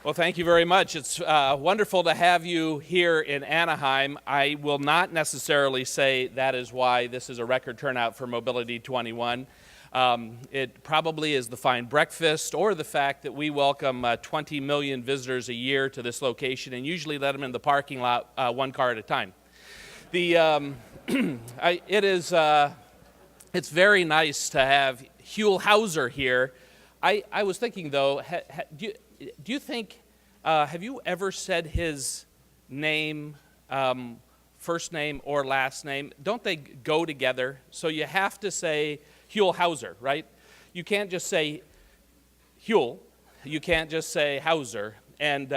Well, thank you very much. It's wonderful to have you here in Anaheim. I will not necessarily say that is why this is a record turnout for Mobility 21. It probably is the fine breakfast or the fact that we welcome 20 million visitors a year to this location and usually let them in the parking lot one car at a time. It's very nice to have Huell Hauser here. I was thinking, though, do you think, have you ever said his name, first name or last name? Don't they go together? So you have to say Huell Hauser, right? You can't just say Huell. You can't just say Hauser. And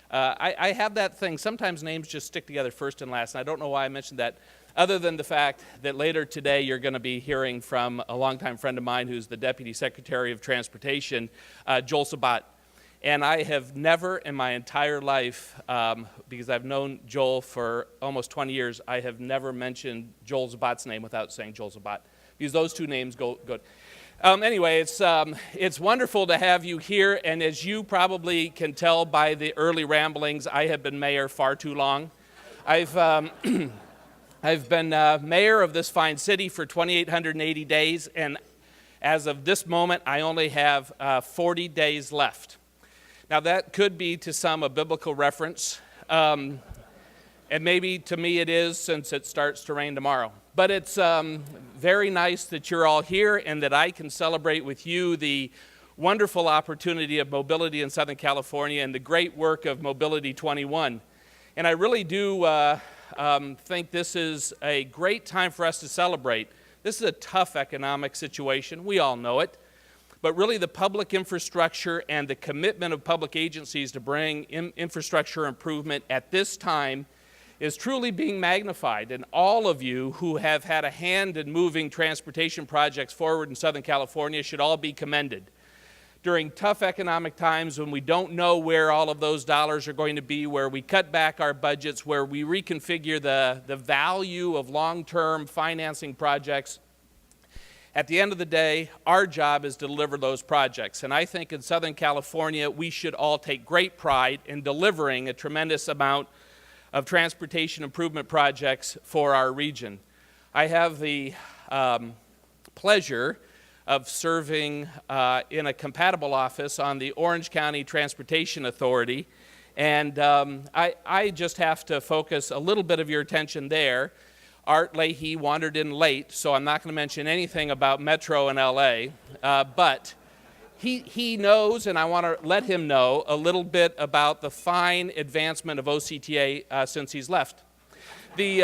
I have that thing. Sometimes names just stick together first and last, and I don't know why I mentioned that, other than the fact that later today you're going to be hearing from a longtime friend of mine who's the Deputy Secretary of Transportation, Joel Sabat. And I have never in my entire life, because I've known Joel for almost 20 years, I have never mentioned Joel Sabat's name without saying Joel Sabat, because those two names go good. Anyway, it's wonderful to have you here, and as you probably can tell by the early ramblings, I have been mayor far too long. I've been mayor of this fine city for 2,880 days, and as of this moment, I only have 40 days left. Now, that could be to some a biblical reference, and maybe to me it is, since it starts to rain tomorrow. But it's very nice that you're all here and that I can celebrate with you the wonderful opportunity of mobility in Southern California and the great work of Mobility 21. And I really do think this is a great time for us to celebrate. This is a tough economic situation. We all know it. But really the public infrastructure and the commitment of public agencies to bring infrastructure improvement at this time is truly being magnified. And all of you who have had a hand in moving transportation projects forward in Southern California should all be commended. During tough economic times when we don't know where all of those dollars are going to be, where we cut back our budgets, where we reconfigure the value of long-term financing projects, at the end of the day, our job is to deliver those projects. And I think in Southern California, we should all take great pride in delivering a tremendous amount of transportation improvement projects for our region. I have the pleasure of serving in a compatible office on the Orange County Transportation Authority, and I just have to focus a little bit of your attention there. Art Leahy wandered in late, so I'm not going to mention anything about Metro in LA, but he knows, and I want to let him know a little bit about the fine advancement of OCTA since he's left. We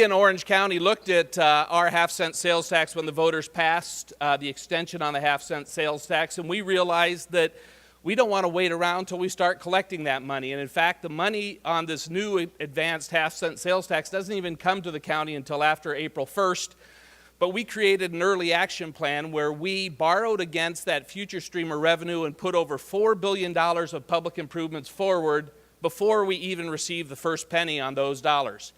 in Orange County looked at our half-cent sales tax when the voters passed the extension on the half-cent sales tax, and we realized that we don't want to wait around until we start collecting that money. And in fact, the money on this new advanced half-cent sales tax doesn't even come to the county until after April 1st. But we created an early action plan where we borrowed against that future stream of revenue and put over $4 billion of public improvements forward before we even received the first penny on those dollars.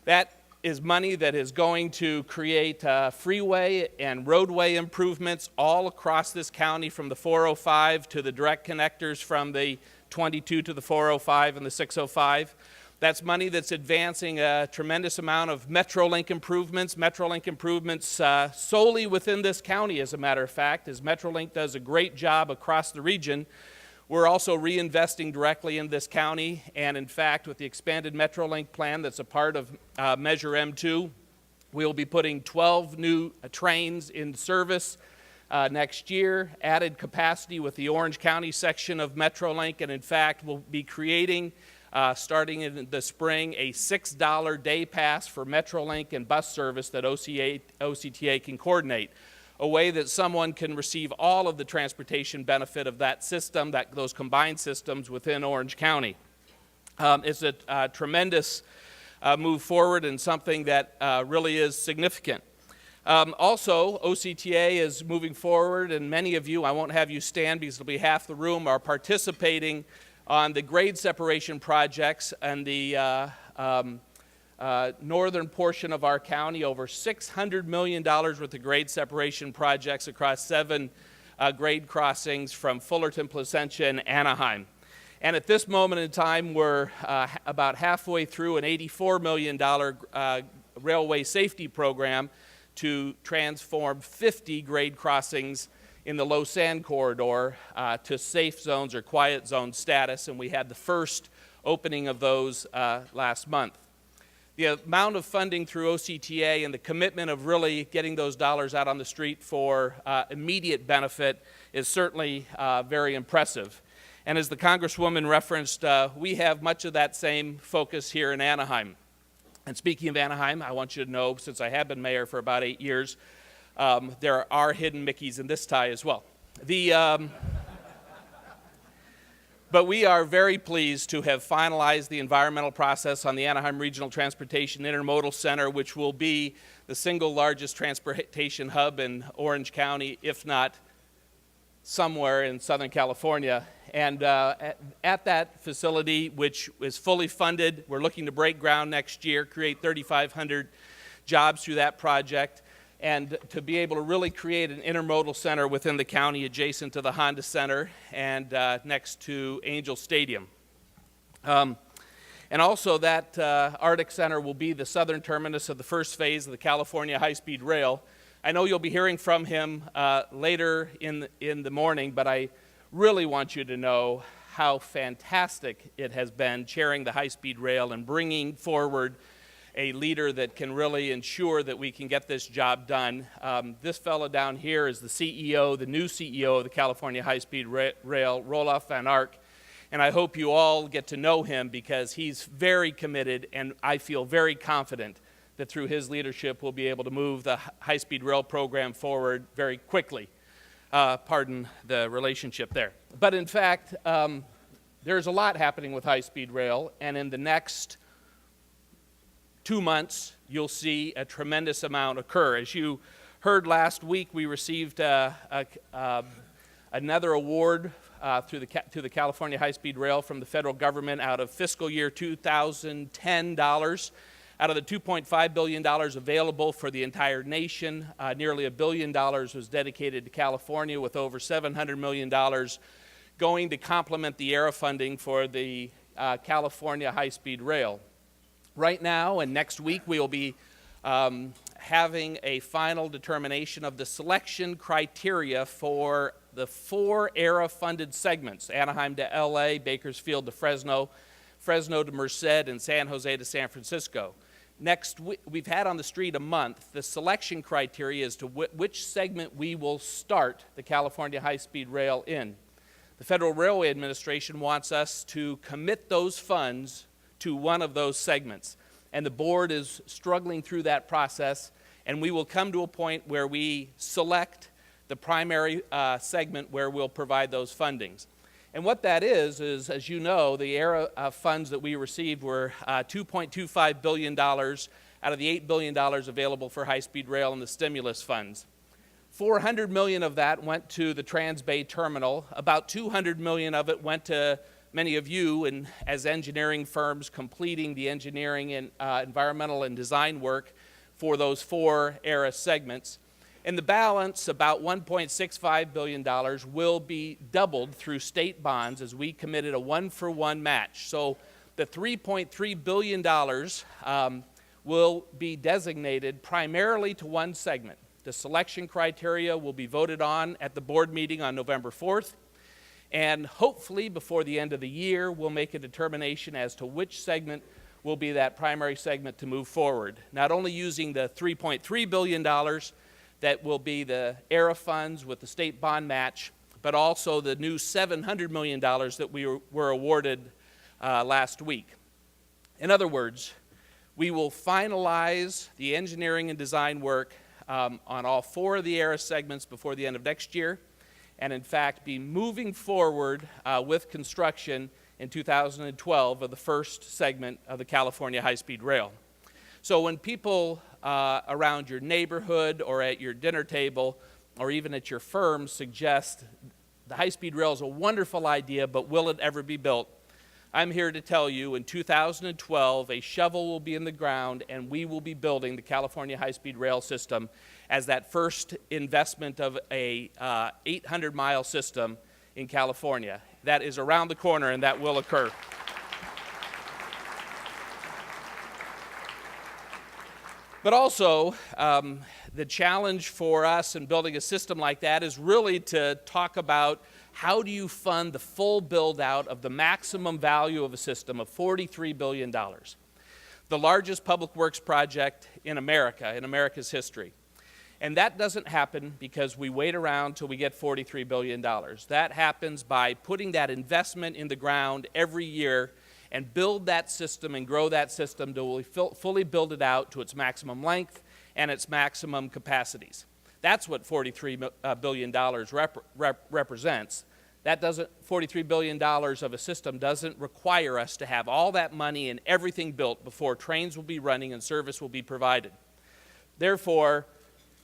That is money that is going to create freeway and roadway improvements all across this county, from the 405 to the direct connectors from the 22 to the 405 and the 605. That's money that's advancing a tremendous amount of Metrolink improvements solely within this county, as a matter of fact, as Metrolink does a great job across the region. We're also reinvesting directly in this county, and in fact, with the expanded Metrolink plan that's a part of Measure M2, we'll be putting 12 new trains in service next year, added capacity with the Orange County section of Metrolink, and in fact, we'll be creating, starting in the spring, a $6 day pass for Metrolink and bus service that OCTA can coordinate. A way that someone can receive all of the transportation benefit of that system, those combined systems within Orange County. It's a tremendous move forward and something that really is significant. Also, OCTA is moving forward, and many of you, I won't have you stand because it'll be half the room, are participating on the grade separation projects and the northern portion of our county, over $600 million worth of grade separation projects across 7 grade crossings from Fullerton, Placentia, and Anaheim. And at this moment in time, we're about halfway through an $84 million railway safety program to transform 50 grade crossings in the low sand corridor to safe zones or quiet zone status, and we had the first opening of those last month. The amount of funding through OCTA and the commitment of really getting those dollars out on the street for immediate benefit is certainly very impressive. And as the Congresswoman referenced, we have much of that same focus here in Anaheim. And speaking of Anaheim, I want you to know, since I have been mayor for about 8 years, there are hidden Mickeys in this tie as well. But we are very pleased to have finalized the environmental process on the Anaheim Regional Transportation Intermodal Center, which will be the single largest transportation hub in Orange County, if not somewhere in Southern California. And at that facility, which is fully funded, we're looking to break ground next year, create 3,500 jobs through that project, and to be able to really create an intermodal center within the county adjacent to the Honda Center and next to Angel Stadium. And also that Arctic Center will be the southern terminus of the first phase of the California high-speed rail. I know you'll be hearing from him later in the morning, but I really want you to know how fantastic it has been chairing the high-speed rail and bringing forward a leader that can really ensure that we can get this job done. This fellow down here is the CEO, the new CEO of the California high-speed rail, Roelof van Ark, and I hope you all get to know him because he's very committed, and I feel very confident that through his leadership we'll be able to move the high-speed rail program forward very quickly. Pardon the relationship there. But in fact, there's a lot happening with high-speed rail, and in the next 2 months, you'll see a tremendous amount occur. As you heard last week, we received another award to the California High-Speed Rail from the federal government out of fiscal year 2010 dollars. Out of the $2.5 billion available for the entire nation, nearly $1 billion was dedicated to California, with over $700 million going to complement the ERA funding for the California high-speed rail. Right now and next week, we will be having a final determination of the selection criteria for the 4 ERA-funded segments: Anaheim to LA, Bakersfield to Fresno, Fresno to Merced, and San Jose to San Francisco. Next week, we've had on the street a month. The selection criteria as to which segment we will start the California high-speed rail in. The Federal Railway Administration wants us to commit those funds to one of those segments, and the board is struggling through that process, and we will come to a point where we select the primary segment where we'll provide those fundings. And what that is, as you know, the ERA funds that we received were $2.25 billion out of the $8 billion available for high-speed rail and the stimulus funds. $400 million of that went to the Trans-Bay Terminal. About $200 million of it went to many of you and as engineering firms completing the engineering and environmental and design work for those 4 ERA segments. And the balance, about $1.65 billion, will be doubled through state bonds as we committed a 1-for-1 match. So the $3.3 billion will be designated primarily to one segment. The selection criteria will be voted on at the board meeting on November 4th. And hopefully before the end of the year, we'll make a determination as to which segment will be that primary segment to move forward. Not only using the $3.3 billion that will be the ERA funds with the state bond match, but also the new $700 million that we were awarded last week. In other words, we will finalize the engineering and design work on all 4 of the ERA segments before the end of next year, and in fact be moving forward with construction in 2012 of the first segment of the California high-speed rail. So when people around your neighborhood or at your dinner table or even at your firm suggest the high-speed rail is a wonderful idea, but will it ever be built? I'm here to tell you in 2012, a shovel will be in the ground and we will be building the California high-speed rail system as that first investment of a 800-mile system in California. That is around the corner and that will occur. But also, the challenge for us in building a system like that is really to talk about how do you fund the full build-out of the maximum value of a system of $43 billion, the largest public works project in America, in America's history. And that doesn't happen because we wait around till we get $43 billion. That happens by putting that investment in the ground every year and build that system and grow that system to fully build it out to its maximum length and its maximum capacities. That's what $43 billion represents. That doesn't, $43 billion of a system doesn't require us to have all that money and everything built before trains will be running and service will be provided. Therefore,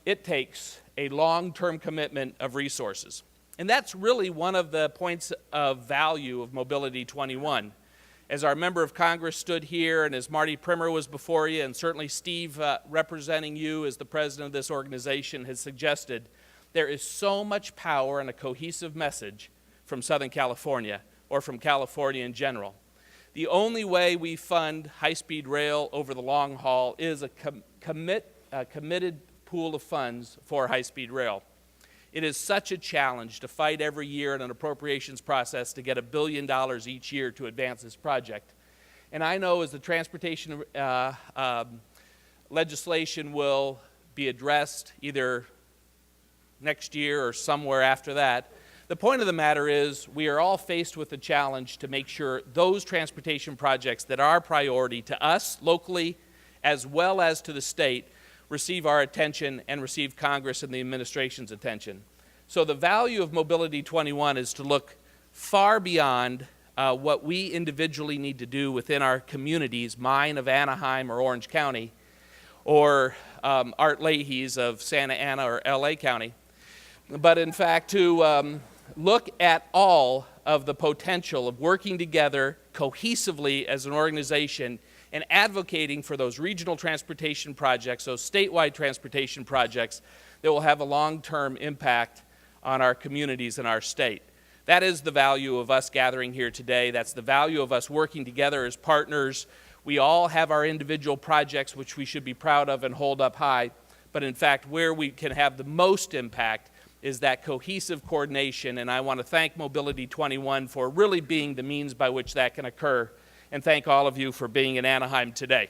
it takes a long-term commitment of resources. And that's really one of the points of value of Mobility 21. As our member of Congress stood here, and as Marty Primer was before you, and certainly Steve representing you as the president of this organization has suggested, there is so much power in a cohesive message from Southern California, or from California in general. The only way we fund high-speed rail over the long haul is a committed pool of funds for high-speed rail. It is such a challenge to fight every year in an appropriations process to get $1 billion each year to advance this project. And I know as the transportation legislation will be addressed either next year or somewhere after that, the point of the matter is we are all faced with the challenge to make sure those transportation projects that are a priority to us locally as well as to the state receive our attention and receive Congress and the administration's attention. So the value of Mobility 21 is to look far beyond what we individually need to do within our communities, mine of Anaheim or Orange County, or Art Leahy's of Santa Ana or LA County, but in fact to look at all of the potential of working together cohesively as an organization and advocating for those regional transportation projects, those statewide transportation projects that will have a long-term impact on our communities and our state. That is the value of us gathering here today. That's the value of us working together as partners. We all have our individual projects which we should be proud of and hold up high, but in fact where we can have the most impact is that cohesive coordination, and I want to thank Mobility 21 for really being the means by which that can occur, and thank all of you for being in Anaheim today.